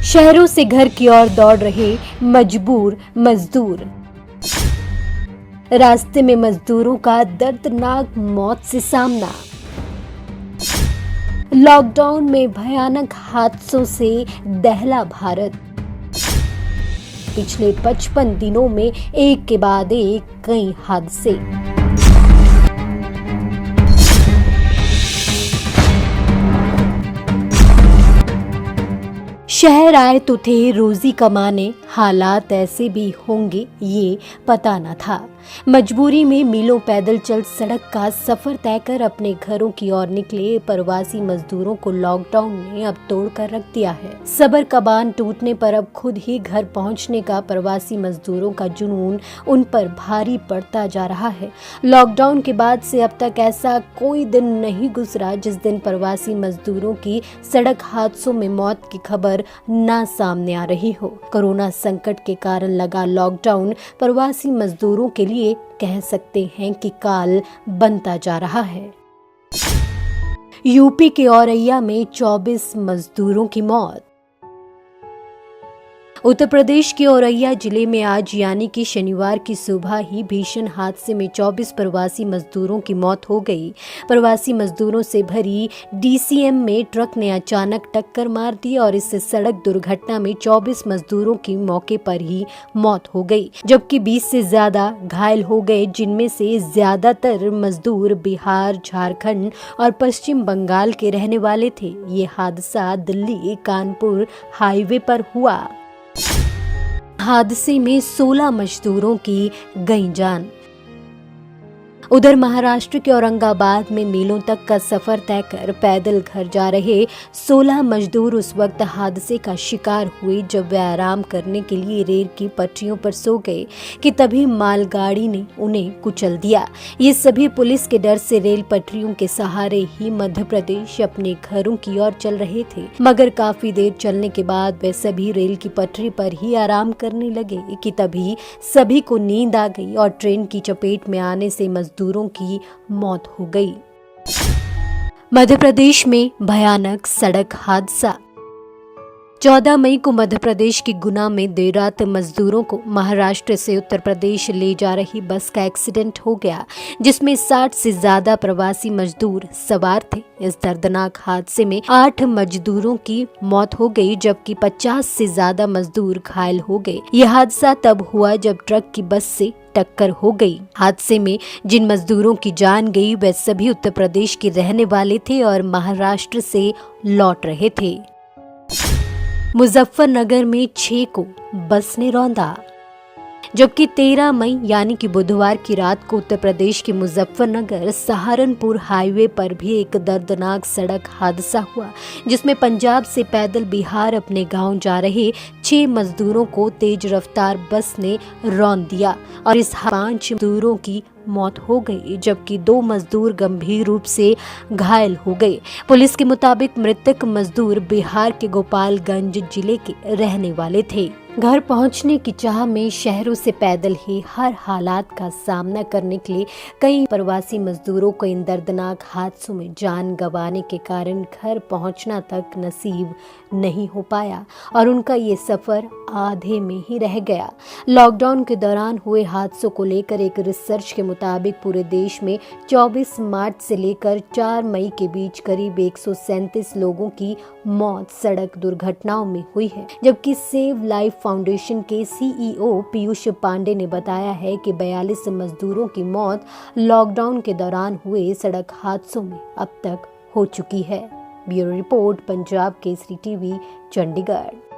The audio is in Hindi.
शहरों से घर की ओर दौड़ रहे मजबूर मजदूर। रास्ते में मजदूरों का दर्दनाक मौत से सामना। लॉकडाउन में भयानक हादसों से दहला भारत। पिछले 55 दिनों में एक के बाद एक कई हादसे। शहर आए तो थे रोजी कमाने, हालात ऐसे भी होंगे ये पता न था। मजबूरी में मीलों पैदल चल सड़क का सफर तय कर अपने घरों की ओर निकले प्रवासी मजदूरों को लॉकडाउन ने अब तोड़ कर रख दिया है। सबर का बांध टूटने पर अब खुद ही घर पहुंचने का प्रवासी मजदूरों का जुनून उन पर भारी पड़ता जा रहा है। लॉकडाउन के बाद से अब तक ऐसा कोई दिन नहीं गुजरा जिस दिन प्रवासी मजदूरों की सड़क हादसों में मौत की खबर ना सामने आ रही हो। कोरोना संकट के कारण लगा लॉकडाउन प्रवासी मजदूरों के लिए कह सकते हैं कि काल बनता जा रहा है। यूपी के औरैया में 24 मजदूरों की मौत। उत्तर प्रदेश के औरैया जिले में आज यानी कि शनिवार की सुबह ही भीषण हादसे में 24 प्रवासी मजदूरों की मौत हो गई। प्रवासी मजदूरों से भरी डीसीएम में ट्रक ने अचानक टक्कर मार दी और इस सड़क दुर्घटना में 24 मजदूरों की मौके पर ही मौत हो गई, जबकि 20 से ज्यादा घायल हो गए, जिनमें से ज्यादातर मजदूर बिहार, झारखंड और पश्चिम बंगाल के रहने वाले थे। ये हादसा दिल्ली कानपुर हाईवे पर हुआ। हादसे में 16 मजदूरों की गई जान। उधर महाराष्ट्र के औरंगाबाद में मीलों तक का सफर तय कर पैदल घर जा रहे 16 मजदूर उस वक्त हादसे का शिकार हुए जब वे आराम करने के लिए रेल की पटरियों पर सो गए कि तभी मालगाड़ी ने उन्हें कुचल दिया। ये सभी पुलिस के डर से रेल पटरियों के सहारे ही मध्य प्रदेश अपने घरों की ओर चल रहे थे, मगर काफी देर चलने के बाद वे सभी रेल की पटरी पर ही आराम करने लगे कि तभी सभी को नींद आ गई और ट्रेन की चपेट में आने से मजदूरों की मौत हो गई। मध्य प्रदेश में भयानक सड़क हादसा। 14 मई को मध्य प्रदेश के गुना में देर रात मजदूरों को महाराष्ट्र से उत्तर प्रदेश ले जा रही बस का एक्सीडेंट हो गया, जिसमें 60 से ज्यादा प्रवासी मजदूर सवार थे। इस दर्दनाक हादसे में 8 मजदूरों की मौत हो गई, जबकि 50 से ज्यादा मजदूर घायल हो गए। यह हादसा तब हुआ जब ट्रक की बस से टक्कर हो गई। हादसे में जिन मजदूरों की जान गई वे सभी उत्तर प्रदेश के रहने वाले थे और महाराष्ट्र से लौट रहे थे। मुजफ्फरनगर में 6 को बस ने रौंदा, जबकि 13 मई यानी कि बुधवार की रात को उत्तर प्रदेश के मुजफ्फरनगर सहारनपुर हाईवे पर भी एक दर्दनाक सड़क हादसा हुआ, जिसमें पंजाब से पैदल बिहार अपने गांव जा रहे 6 मजदूरों को तेज रफ्तार बस ने रौंद दिया और इस 5 मजदूरों की मौत हो गई, जबकि 2 मजदूर गंभीर रूप से घायल हो गए। पुलिस के मुताबिक मृतक मजदूर बिहार के गोपालगंज जिले के रहने वाले थे। घर पहुंचने की चाह में शहरों से पैदल ही हर हालात का सामना करने के लिए कई प्रवासी मजदूरों को इन दर्दनाक हादसों में जान गंवाने के कारण घर पहुंचना तक नसीब नहीं हो पाया और उनका ये सफर आधे में ही रह गया। लॉकडाउन के दौरान हुए हादसों को लेकर एक रिसर्च के मुताबिक पूरे देश में 24 मार्च से लेकर 4 मई के बीच करीब 137 लोगों की मौत सड़क दुर्घटनाओं में हुई है, जबकि सेव लाइफ फाउंडेशन के सीईओ पीयूष पांडे ने बताया है कि 42 मजदूरों की मौत लॉकडाउन के दौरान हुए सड़क हादसों में अब तक हो चुकी है। Bureau report, Punjab Kesari TV, Chandigarh.